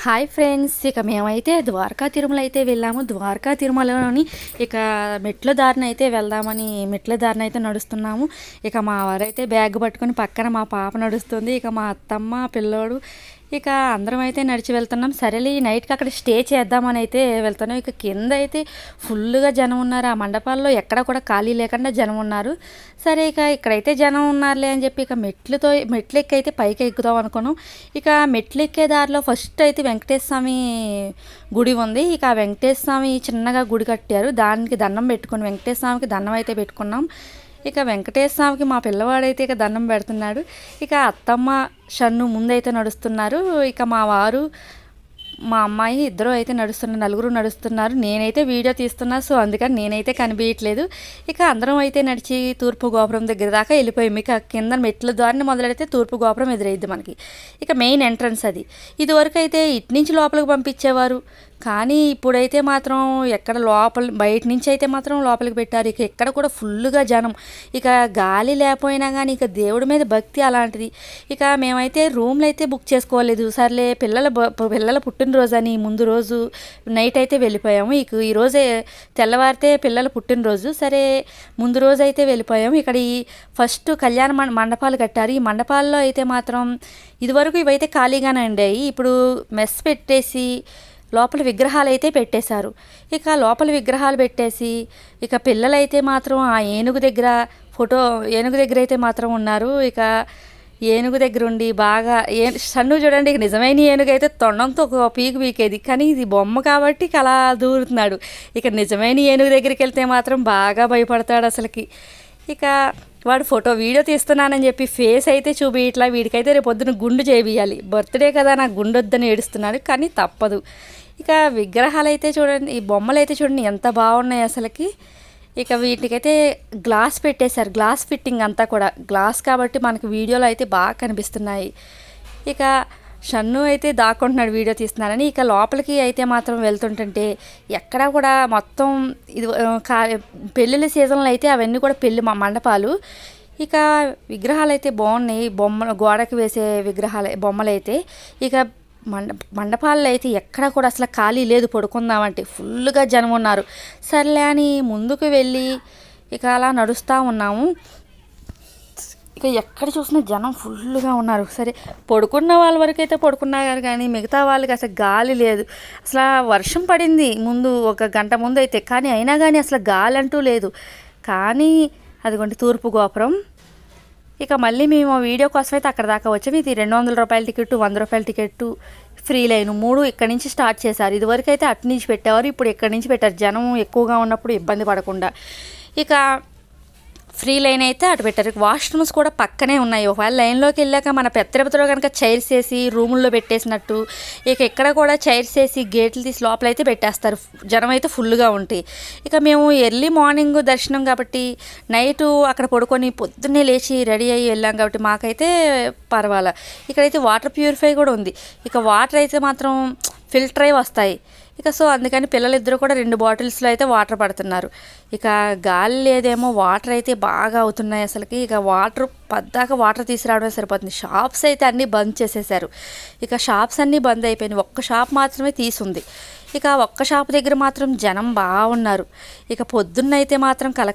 Hi friends, ఇక మేమైతే ద్వారకా తిరుమల అయితే వెళ్ళాము. ద్వారకా తిరుమలలోని ఇక మెట్ల దారిన అయితే వెళ్దామని మెట్ల దారిన అయితే నడుస్తున్నాము. ఇక మా వారైతే బ్యాగ్ పట్టుకొని పక్కన మా పాప నడుస్తుంది. ఇక మా అత్తమ్మ పిల్లోడు ఇక అందరం అయితే నడిచి వెళ్తున్నాం. సరేలే ఈ నైట్కి అక్కడ స్టే చేద్దామని అయితే వెళ్తున్నాం. ఇక కింద అయితే ఫుల్గా జనం ఉన్నారు. ఆ మండపాల్లో ఎక్కడ కూడా ఖాళీ లేకుండా జనం ఉన్నారు. సరే ఇక ఇక్కడైతే జనం ఉన్నారులే అని చెప్పి ఇక మెట్లు ఎక్కి అయితే పైకి ఎక్కుదాం అనుకున్నాం. ఇక మెట్లు ఎక్కే దారిలో ఫస్ట్ అయితే వెంకటేశ్వర స్వామి గుడి ఉంది. ఇక ఆ వెంకటేశ్వర స్వామి చిన్నగా గుడి కట్టారు. దానికి దండం పెట్టుకుని వెంకటేశ్వర స్వామికి దండం అయితే పెట్టుకున్నాం. ఇక వెంకటేశ్వర స్వామికి మా పిల్లవాడైతే ఇక దండం పెడుతున్నాడు. ఇక అత్తమ్మ షన్ను ముందైతే నడుస్తున్నారు. ఇక మా వారు మా అమ్మాయి ఇద్దరు అయితే నడుస్తున్నారు, నలుగురు నడుస్తున్నారు. నేనైతే వీడియో తీస్తున్నా, సో అందుకని నేనైతే కనిపించట్లేదు. ఇక అందరం అయితే నడిచి తూర్పు గోపురం దగ్గర దాకా వెళ్ళిపోయాం. ఇక కింద మెట్ల ద్వారానే మొదలెడితే తూర్పు గోపురం ఎదురైద్ది మనకి. ఇక మెయిన్ ఎంట్రన్స్ అది. ఇదివరకు అయితే ఇటు నుంచి లోపలికి పంపించేవారు, కానీ ఇప్పుడైతే మాత్రం ఎక్కడ బయట నుంచి అయితే మాత్రం లోపలికి పెట్టారు. ఇక ఎక్కడ కూడా ఫుల్గా జనం. ఇక గాలి లేకపోయినా కానీ ఇక దేవుడి మీద భక్తి అలాంటిది. ఇక మేమైతే రూమ్లు అయితే బుక్ చేసుకోలేదు. సర్లే పిల్లల పుట్టినరోజు అని ముందు రోజు నైట్ అయితే వెళ్ళిపోయాము. ఇక ఈరోజే తెల్లవారితే పిల్లల పుట్టినరోజు, సరే ముందు రోజు అయితే వెళ్ళిపోయాము. ఇక్కడ ఈ ఫస్ట్ కళ్యాణ మండపాలు కట్టారు. ఈ మండపాల్లో అయితే మాత్రం ఇదివరకు ఇవైతే ఖాళీగానే ఉండేవి. ఇప్పుడు మెస్ పెట్టేసి లోపల విగ్రహాలు అయితే పెట్టేశారు. ఇక లోపల విగ్రహాలు పెట్టేసి ఇక పిల్లలైతే మాత్రం ఆ ఏనుగు దగ్గర అయితే మాత్రం ఉన్నారు. ఇక ఏనుగు దగ్గర ఉండి బాగా సన్ను చూడండి, ఇక నిజమైన ఏనుగు అయితే తొండంతో ఒక పీకు పీకేది, కానీ ఇది బొమ్మ కాబట్టి ఇక అలా దూరుతున్నాడు. ఇక నిజమైన ఏనుగు దగ్గరికి వెళ్తే మాత్రం బాగా భయపడతాడు అసలుకి. ఇక వాడు వీడియో తీస్తున్నానని చెప్పి ఫేస్ అయితే ఇట్లా వీడికైతే రేపు పొద్దున గుండు చేయాలి. బర్త్డే కదా, నాకు గుండు వద్దని ఏడుస్తున్నాడు, కానీ తప్పదు. ఇక విగ్రహాలు అయితే చూడండి, ఈ బొమ్మలు అయితే చూడండి ఎంత బాగున్నాయి అసలుకి. ఇక వీటికైతే గ్లాస్ పెట్టేశారు, గ్లాస్ ఫిట్టింగ్ అంతా కూడా గ్లాస్ కాబట్టి మనకి వీడియోలో అయితే బాగా కనిపిస్తున్నాయి. ఇక షన్ను అయితే దాక్కుంటున్నాడు వీడియో తీస్తున్నానని. ఇక లోపలికి అయితే మాత్రం వెళ్తుంటే ఎక్కడ కూడా మొత్తం ఇది పెళ్ళిళ్ళ సీజన్లో అయితే అవన్నీ కూడా మండపాలు. ఇక విగ్రహాలు అయితే బాగున్నాయి, గోడకి వేసే బొమ్మలు అయితే. ఇక మండపాల్లో అయితే ఎక్కడ కూడా అసలు ఖాళీ లేదు, పడుకుందామంటే ఫుల్గా జనం ఉన్నారు. సర్లే అని ముందుకు వెళ్ళి ఇక అలా నడుస్తూ ఉన్నాము. ఇక ఎక్కడ చూసినా జనం ఫుల్గా ఉన్నారు. సరే పడుకున్న వాళ్ళ వరకు అయితే పడుకున్నారు, కానీ మిగతా వాళ్ళకి అసలు గాలి లేదు. అసలు వర్షం పడింది ముందు ఒక గంట ముందు అయితే, కానీ అయినా కానీ అసలు గాలి అంటూ లేదు. కానీ అదిగోండి తూర్పు గోపురం. ఇక మళ్ళీ మేము వీడియో కోసం అయితే అక్కడ దాకా వచ్చాము. ఇది 200 రూపాయల టికెట్, 100 రూపాయల టికెట్, ఫ్రీ లైన్ 3 ఇక్కడి నుంచి స్టార్ట్ చేశారు. ఇదివరకు అయితే అటు నుంచి పెట్టేవారు, ఇప్పుడు ఇక్కడి నుంచి పెట్టారు, జనం ఎక్కువగా ఉన్నప్పుడు ఇబ్బంది పడకుండా. ఇక ఫ్రీ లైన్ అయితే అటు పెట్టారు. వాష్రూమ్స్ కూడా పక్కనే ఉన్నాయి. ఒకవేళ లైన్లోకి వెళ్ళాక మన తిరుపతిలో కనుక చైర్స్ వేసి రూముల్లో పెట్టేసినట్టు ఇక ఎక్కడ కూడా చైర్స్ వేసి గేట్లు తీసి లోపలైతే పెట్టేస్తారు. జనం అయితే ఫుల్గా ఉంటాయి. ఇక మేము ఎర్లీ మార్నింగ్ దర్శనం కాబట్టి నైటు అక్కడ పడుకొని పొద్దున్నే లేచి రెడీ అయ్యి వెళ్ళాం కాబట్టి మాకైతే పర్వాలే. ఇక్కడైతే వాటర్ ప్యూరిఫై కూడా ఉంది. ఇక వాటర్ అయితే మాత్రం ఫిల్టర్ అయి వస్తాయి. ఇక సో అందుకని పిల్లలిద్దరూ కూడా 2 బాటిల్స్లో అయితే వాటర్ పడుతున్నారు. ఇక గాలి లేదేమో, వాటర్ అయితే బాగా అవుతున్నాయి అసలుకి. ఇక పద్దాక వాటర్ తీసుకురావడమే సరిపోతుంది. షాప్స్ అయితే అన్నీ బంద్ చేసేసారు. ఇక షాప్స్ అన్నీ బంద్ అయిపోయినాయి, ఒక్క షాప్ మాత్రమే తీసుంది. ఇక ఒక్క షాప్ దగ్గర మాత్రం జనం బాగున్నారు. ఇక పొద్దున్నైతే మాత్రం